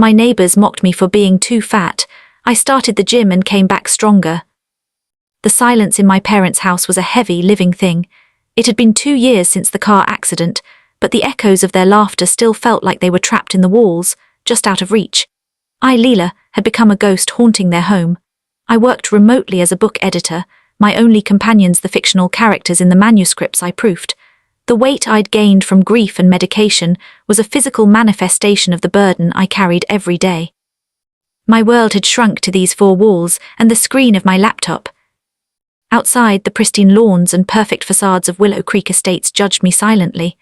My neighbors mocked me for being too fat. I started the gym and came back stronger. The silence in my parents' house was a heavy, living thing. It had been 2 years since the car accident, but the echoes of their laughter still felt like they were trapped in the walls, just out of reach. I, Leela, had become a ghost haunting their home. I worked remotely as a book editor, my only companions the fictional characters in the manuscripts I proofed. The weight I'd gained from grief and medication was a physical manifestation of the burden I carried every day. My world had shrunk to these 4 walls and the screen of my laptop. Outside, the pristine lawns and perfect facades of Willow Creek Estates judged me silently.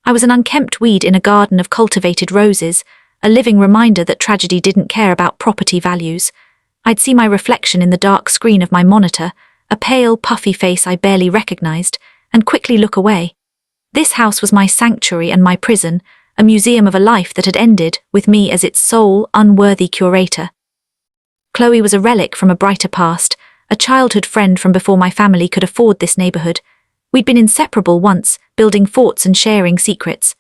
I was an unkempt weed in a garden of cultivated roses, a living reminder that tragedy didn't care about property values. I'd see my reflection in the dark screen of my monitor, a pale, puffy face I barely recognized, and quickly look away. This house was my sanctuary and my prison, a museum of a life that had ended, with me as its sole, unworthy curator. Chloe was a relic from a brighter past, a childhood friend from before my family could afford this neighborhood. We'd been inseparable once, building forts and sharing secrets.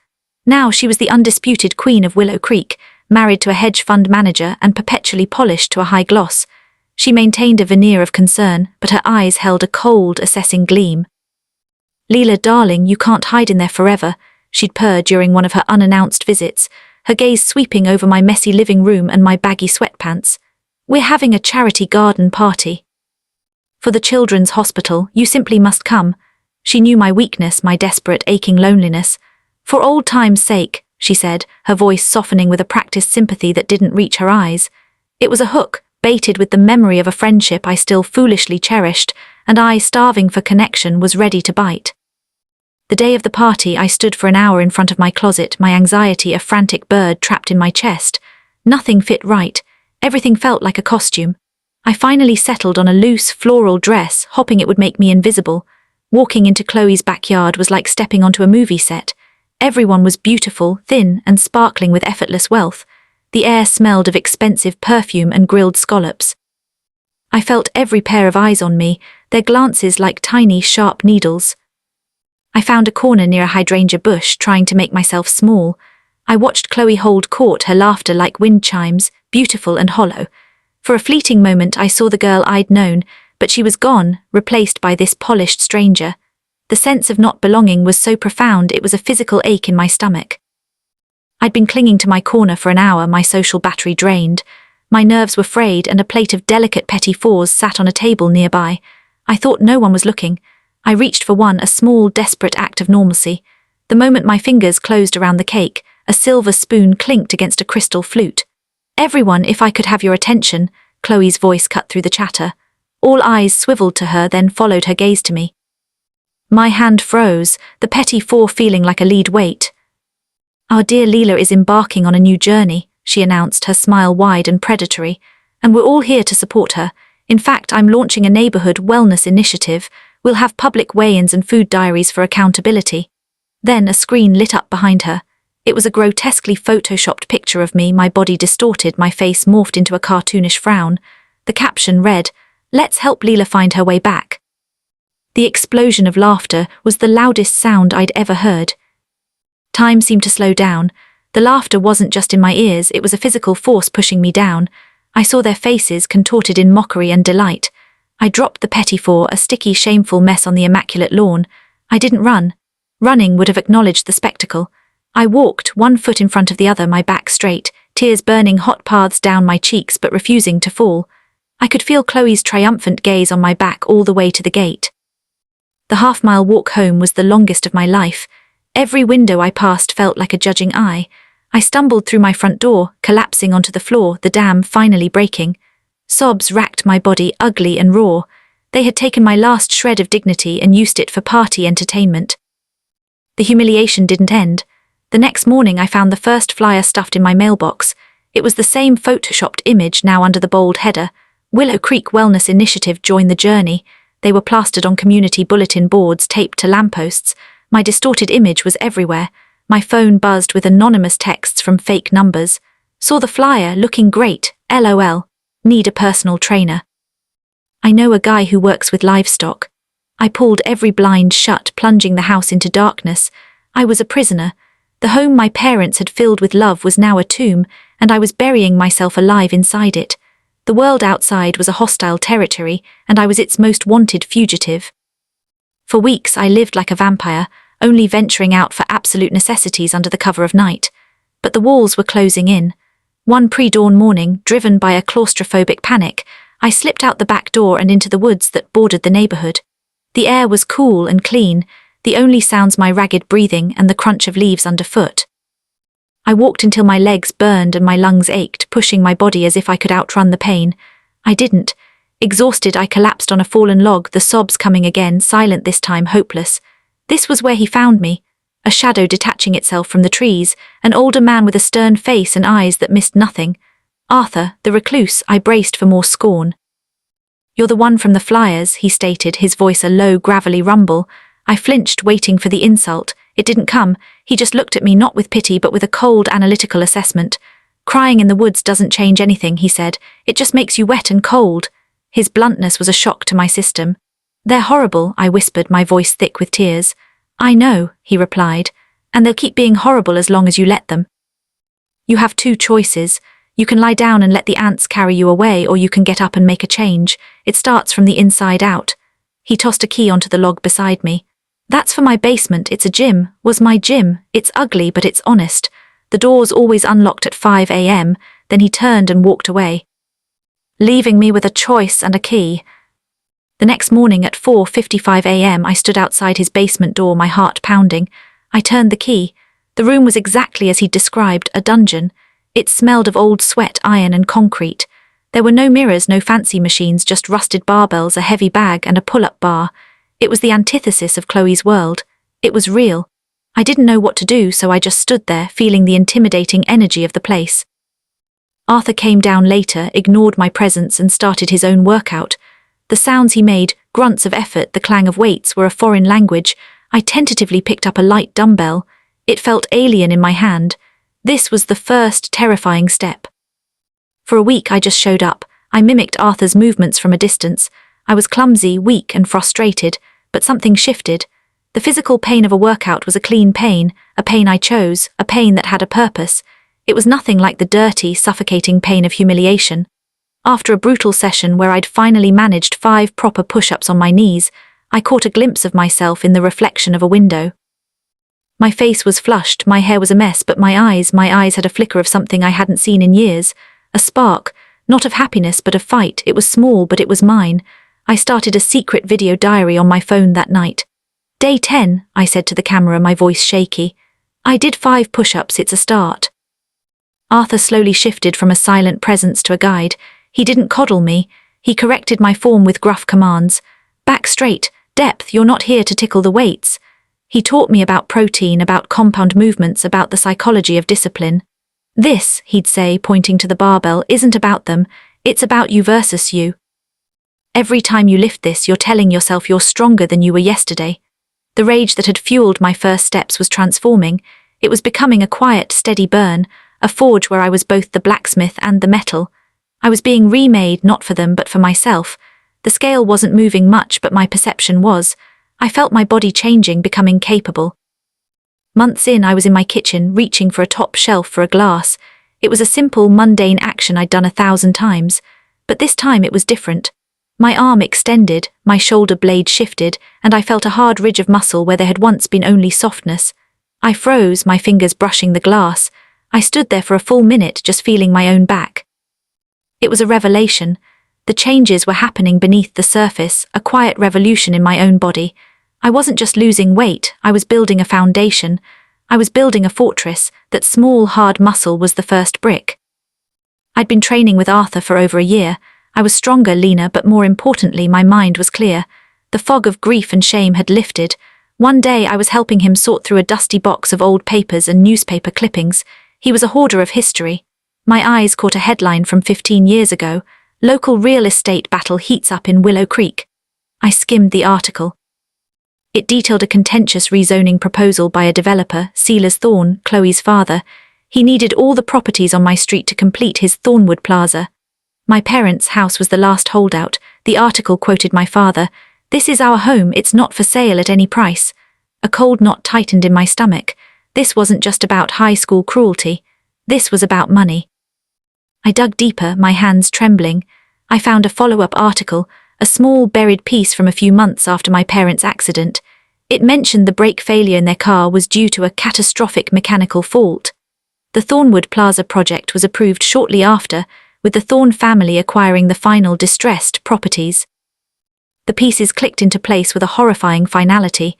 Now she was the undisputed queen of Willow Creek, married to a hedge fund manager and perpetually polished to a high gloss. She maintained a veneer of concern, but her eyes held a cold, assessing gleam. "Leela, darling, you can't hide in there forever," she'd purr during one of her unannounced visits, her gaze sweeping over my messy living room and my baggy sweatpants. "We're having a charity garden party. For the children's hospital, you simply must come." She knew my weakness, my desperate, aching loneliness. "For old time's sake," she said, her voice softening with a practiced sympathy that didn't reach her eyes. It was a hook, baited with the memory of a friendship I still foolishly cherished, and I, starving for connection, was ready to bite. The day of the party, I stood for an hour in front of my closet, my anxiety a frantic bird trapped in my chest. Nothing fit right. Everything felt like a costume. I finally settled on a loose, floral dress, hoping it would make me invisible. Walking into Chloe's backyard was like stepping onto a movie set. Everyone was beautiful, thin, and sparkling with effortless wealth. The air smelled of expensive perfume and grilled scallops. I felt every pair of eyes on me, their glances like tiny, sharp needles. I found a corner near a hydrangea bush, trying to make myself small. I watched Chloe hold court, her laughter like wind chimes, beautiful and hollow. For a fleeting moment I saw the girl I'd known, but she was gone, replaced by this polished stranger. The sense of not belonging was so profound it was a physical ache in my stomach. I'd been clinging to my corner for an hour, my social battery drained. My nerves were frayed and a plate of delicate petit fours sat on a table nearby. I thought no one was looking. I reached for one, a small, desperate act of normalcy. The moment my fingers closed around the cake, a silver spoon clinked against a crystal flute. "Everyone, if I could have your attention," Chloe's voice cut through the chatter. All eyes swiveled to her, then followed her gaze to me. My hand froze, the petit four feeling like a lead weight. "Our dear Leela is embarking on a new journey," she announced, her smile wide and predatory, "and we're all here to support her. In fact, I'm launching a neighborhood wellness initiative. We'll have public weigh-ins and food diaries for accountability." Then a screen lit up behind her. It was a grotesquely photoshopped picture of me, my body distorted, my face morphed into a cartoonish frown. The caption read, "Let's help Leela find her way back." The explosion of laughter was the loudest sound I'd ever heard. Time seemed to slow down. The laughter wasn't just in my ears, it was a physical force pushing me down. I saw their faces contorted in mockery and delight. I dropped the petit four, a sticky, shameful mess on the immaculate lawn. I didn't run. Running would have acknowledged the spectacle. I walked, one foot in front of the other, my back straight, tears burning hot paths down my cheeks but refusing to fall. I could feel Chloe's triumphant gaze on my back all the way to the gate. The half-mile walk home was the longest of my life. Every window I passed felt like a judging eye. I stumbled through my front door, collapsing onto the floor, the dam finally breaking. Sobs racked my body, ugly and raw. They had taken my last shred of dignity and used it for party entertainment. The humiliation didn't end. The next morning I found the first flyer stuffed in my mailbox. It was the same photoshopped image, now under the bold header, "Willow Creek Wellness Initiative, join the journey." They were plastered on community bulletin boards taped to lampposts. My distorted image was everywhere. My phone buzzed with anonymous texts from fake numbers. "Saw the flyer, looking great, LOL. Need a personal trainer. I know a guy who works with livestock." I pulled every blind shut, plunging the house into darkness. I was a prisoner. The home my parents had filled with love was now a tomb, and I was burying myself alive inside it. The world outside was a hostile territory, and I was its most wanted fugitive. For weeks I lived like a vampire, only venturing out for absolute necessities under the cover of night. But the walls were closing in. One pre-dawn morning, driven by a claustrophobic panic, I slipped out the back door and into the woods that bordered the neighborhood. The air was cool and clean, the only sounds my ragged breathing and the crunch of leaves underfoot. I walked until my legs burned and my lungs ached, pushing my body as if I could outrun the pain. I didn't. Exhausted, I collapsed on a fallen log, the sobs coming again, silent this time, hopeless. This was where he found me, a shadow detaching itself from the trees, an older man with a stern face and eyes that missed nothing. Arthur, the recluse, I braced for more scorn. "You're the one from the flyers," he stated, his voice a low, gravelly rumble. I flinched, waiting for the insult. It didn't come. He just looked at me, not with pity but with a cold, analytical assessment. "Crying in the woods doesn't change anything," he said. "It just makes you wet and cold." His bluntness was a shock to my system. "They're horrible," I whispered, my voice thick with tears. "I know," he replied, "and they'll keep being horrible as long as you let them. You have two choices. You can lie down and let the ants carry you away, or you can get up and make a change. It starts from the inside out." He tossed a key onto the log beside me. "That's for my basement. It's a gym. Was my gym. It's ugly, but it's honest. The door's always unlocked at 5 a.m. Then he turned and walked away, leaving me with a choice and a key. The next morning at 4:55 a.m. I stood outside his basement door, my heart pounding. I turned the key. The room was exactly as he'd described, a dungeon. It smelled of old sweat, iron and concrete. There were no mirrors, no fancy machines, just rusted barbells, a heavy bag and a pull-up bar. It was the antithesis of Chloe's world. It was real. I didn't know what to do, so I just stood there, feeling the intimidating energy of the place. Arthur came down later, ignored my presence and started his own workout. The sounds he made, grunts of effort, the clang of weights, were a foreign language. I tentatively picked up a light dumbbell. It felt alien in my hand. This was the first terrifying step. For a week I just showed up. I mimicked Arthur's movements from a distance. I was clumsy, weak and frustrated, but something shifted. The physical pain of a workout was a clean pain, a pain I chose, a pain that had a purpose. It was nothing like the dirty, suffocating pain of humiliation. After a brutal session where I'd finally managed 5 proper push-ups on my knees, I caught a glimpse of myself in the reflection of a window. My face was flushed, my hair was a mess, but my eyes had a flicker of something I hadn't seen in years. A spark, not of happiness but of fight. It was small, but it was mine. I started a secret video diary on my phone that night. "Day 10, I said to the camera, my voice shaky. "I did 5 push-ups, it's a start." Arthur slowly shifted from a silent presence to a guide. He didn't coddle me. He corrected my form with gruff commands. "Back straight, depth, you're not here to tickle the weights." He taught me about protein, about compound movements, about the psychology of discipline. "This," he'd say, pointing to the barbell, "isn't about them. It's about you versus you. Every time you lift this, you're telling yourself you're stronger than you were yesterday." The rage that had fueled my first steps was transforming. It was becoming a quiet, steady burn, a forge where I was both the blacksmith and the metal. I was being remade, not for them, but for myself. The scale wasn't moving much, but my perception was. I felt my body changing, becoming capable. Months in, I was in my kitchen, reaching for a top shelf for a glass. It was a simple, mundane action I'd done 1,000 times. But this time it was different. My arm extended, my shoulder blade shifted, and I felt a hard ridge of muscle where there had once been only softness. I froze, my fingers brushing the glass. I stood there for a full minute, just feeling my own back. It was a revelation. The changes were happening beneath the surface, a quiet revolution in my own body. I wasn't just losing weight, I was building a foundation. I was building a fortress. That small, hard muscle was the first brick. I'd been training with Arthur for over a year. I was stronger, leaner, but more importantly, my mind was clear. The fog of grief and shame had lifted. One day I was helping him sort through a dusty box of old papers and newspaper clippings. He was a hoarder of history. My eyes caught a headline from 15 years ago. "Local real estate battle heats up in Willow Creek." I skimmed the article. It detailed a contentious rezoning proposal by a developer, Silas Thorne, Chloe's father. He needed all the properties on my street to complete his Thornwood Plaza. My parents' house was the last holdout. The article quoted my father. "This is our home, it's not for sale at any price." A cold knot tightened in my stomach. This wasn't just about high school cruelty. This was about money. I dug deeper, my hands trembling. I found a follow-up article, a small buried piece from a few months after my parents' accident. It mentioned the brake failure in their car was due to a catastrophic mechanical fault. The Thornwood Plaza project was approved shortly after, with the Thorn family acquiring the final distressed properties. The pieces clicked into place with a horrifying finality.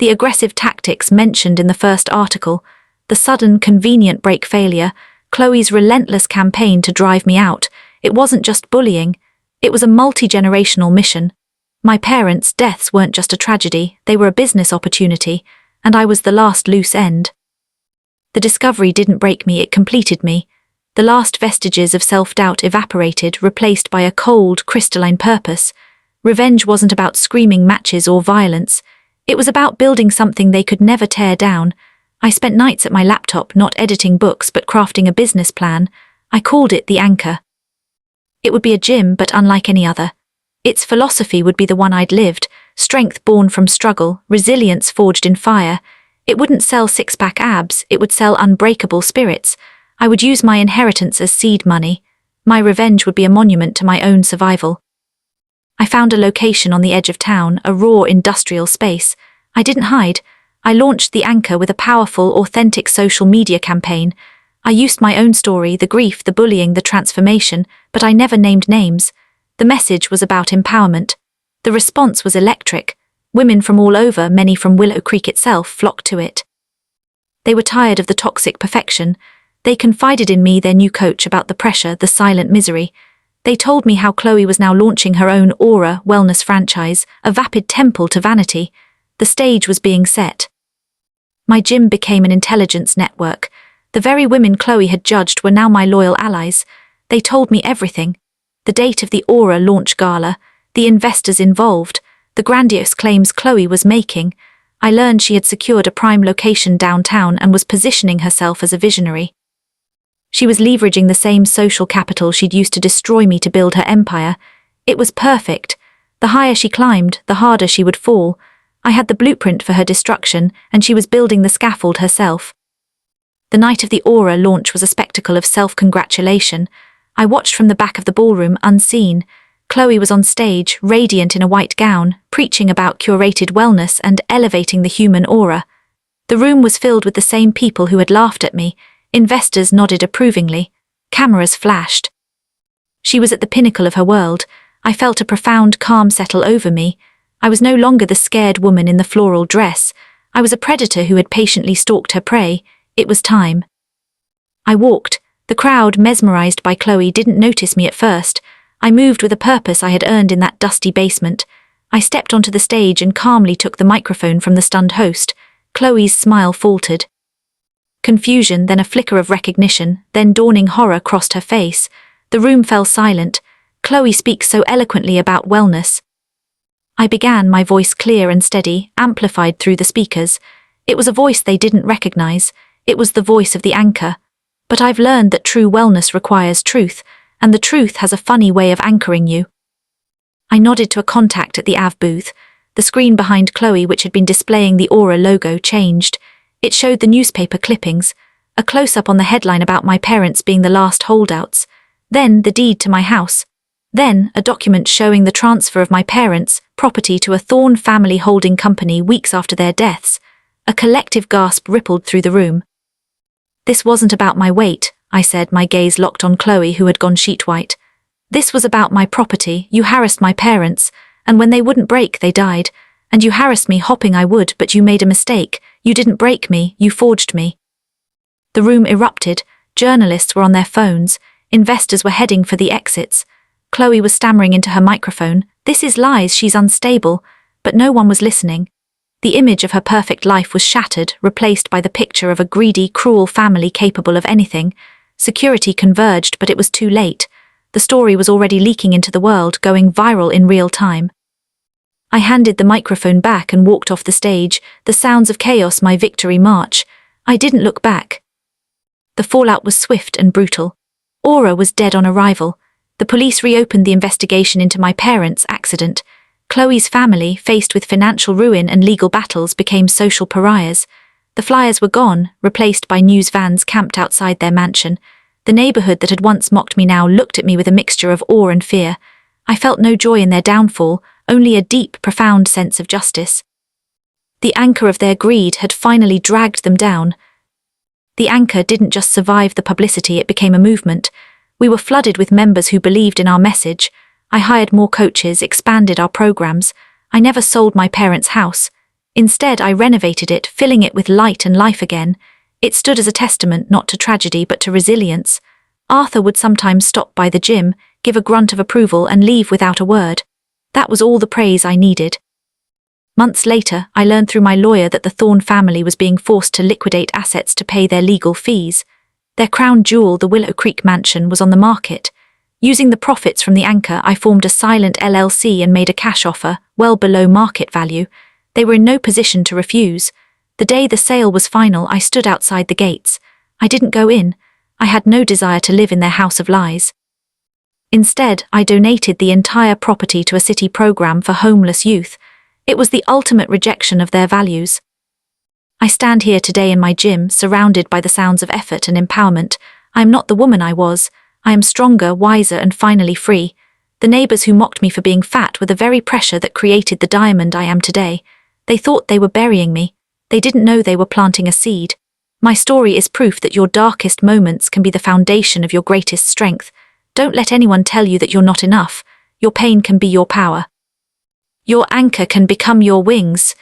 The aggressive tactics mentioned in the first article, the sudden, convenient brake failure, Chloe's relentless campaign to drive me out. It wasn't just bullying, it was a multi-generational mission. My parents' deaths weren't just a tragedy, they were a business opportunity, and I was the last loose end. The discovery didn't break me, it completed me. The last vestiges of self-doubt evaporated, replaced by a cold, crystalline purpose. Revenge wasn't about screaming matches or violence. It was about building something they could never tear down. I spent nights at my laptop not editing books but crafting a business plan. I called it the Anchor. It would be a gym but unlike any other. Its philosophy would be the one I'd lived, strength born from struggle, resilience forged in fire. It wouldn't sell six-pack abs, it would sell unbreakable spirits. I would use my inheritance as seed money. My revenge would be a monument to my own survival. I found a location on the edge of town, a raw industrial space. I didn't hide. I launched the Anchor with a powerful, authentic social media campaign. I used my own story, the grief, the bullying, the transformation, but I never named names. The message was about empowerment. The response was electric. Women from all over, many from Willow Creek itself, flocked to it. They were tired of the toxic perfection. They confided in me, their new coach, about the pressure, the silent misery. They told me how Chloe was now launching her own Aura wellness franchise, a vapid temple to vanity. The stage was being set. My gym became an intelligence network. The very women Chloe had judged were now my loyal allies. They told me everything. The date of the Aura launch gala, the investors involved, the grandiose claims Chloe was making. I learned she had secured a prime location downtown and was positioning herself as a visionary. She was leveraging the same social capital she'd used to destroy me to build her empire. It was perfect. The higher she climbed, the harder she would fall. I had the blueprint for her destruction, and she was building the scaffold herself. The night of the Aura launch was a spectacle of self-congratulation. I watched from the back of the ballroom, unseen. Chloe was on stage, radiant in a white gown, preaching about curated wellness and elevating the human aura. The room was filled with the same people who had laughed at me. Investors nodded approvingly. Cameras flashed. She was at the pinnacle of her world. I felt a profound calm settle over me. I was no longer the scared woman in the floral dress. I was a predator who had patiently stalked her prey. It was time. I walked. The crowd, mesmerized by Chloe, didn't notice me at first. I moved with a purpose I had earned in that dusty basement. I stepped onto the stage and calmly took the microphone from the stunned host. Chloe's smile faltered. Confusion, then a flicker of recognition, then dawning horror crossed her face. The room fell silent. Chloe speaks so eloquently about wellness. I began, my voice clear and steady, amplified through the speakers. It was a voice they didn't recognize. It was the voice of the Anchor. But I've learned that true wellness requires truth, and the truth has a funny way of anchoring you. I nodded to a contact at the AV booth. The screen behind Chloe, which had been displaying the Aura logo, changed. It showed the newspaper clippings, a close-up on the headline about my parents being the last holdouts, then the deed to my house, then a document showing the transfer of my parents' property to a Thorn family holding company weeks after their deaths. A collective gasp rippled through the room. This wasn't about my weight, I said, my gaze locked on Chloe, who had gone sheet white. This was about my property. You harassed my parents, and when they wouldn't break, they died. And you harassed me hoping I would, but you made a mistake. You didn't break me, you forged me. The room erupted. Journalists were on their phones. Investors were heading for the exits. Chloe was stammering into her microphone. This is lies, she's unstable. But no one was listening. The image of her perfect life was shattered, replaced by the picture of a greedy, cruel family capable of anything. Security converged, but it was too late. The story was already leaking into the world, going viral in real time. I handed the microphone back and walked off the stage, the sounds of chaos my victory march. I didn't look back. The fallout was swift and brutal. Aura was dead on arrival. The police reopened the investigation into my parents' accident. Chloe's family, faced with financial ruin and legal battles, became social pariahs. The flyers were gone, replaced by news vans camped outside their mansion. The neighborhood that had once mocked me now looked at me with a mixture of awe and fear. I felt no joy in their downfall, only a deep, profound sense of justice. The anchor of their greed had finally dragged them down. The anchor didn't just survive the publicity, it became a movement. We were flooded with members who believed in our message. I hired more coaches, expanded our programs. I never sold my parents' house. Instead, I renovated it, filling it with light and life again. It stood as a testament not to tragedy but to resilience. Arthur would sometimes stop by the gym, give a grunt of approval and leave without a word. That was all the praise I needed. Months later, I learned through my lawyer that the Thorne family was being forced to liquidate assets to pay their legal fees. Their crown jewel, the Willow Creek mansion, was on the market. Using the profits from the anchor, I formed a silent LLC and made a cash offer, well below market value. They were in no position to refuse. The day the sale was final, I stood outside the gates. I didn't go in. I had no desire to live in their house of lies. Instead, I donated the entire property to a city program for homeless youth. It was the ultimate rejection of their values. I stand here today in my gym, surrounded by the sounds of effort and empowerment. I am not the woman I was. I am stronger, wiser, and finally free. The neighbors who mocked me for being fat were the very pressure that created the diamond I am today. They thought they were burying me. They didn't know they were planting a seed. My story is proof that your darkest moments can be the foundation of your greatest strength. Don't let anyone tell you that you're not enough. Your pain can be your power. Your anchor can become your wings.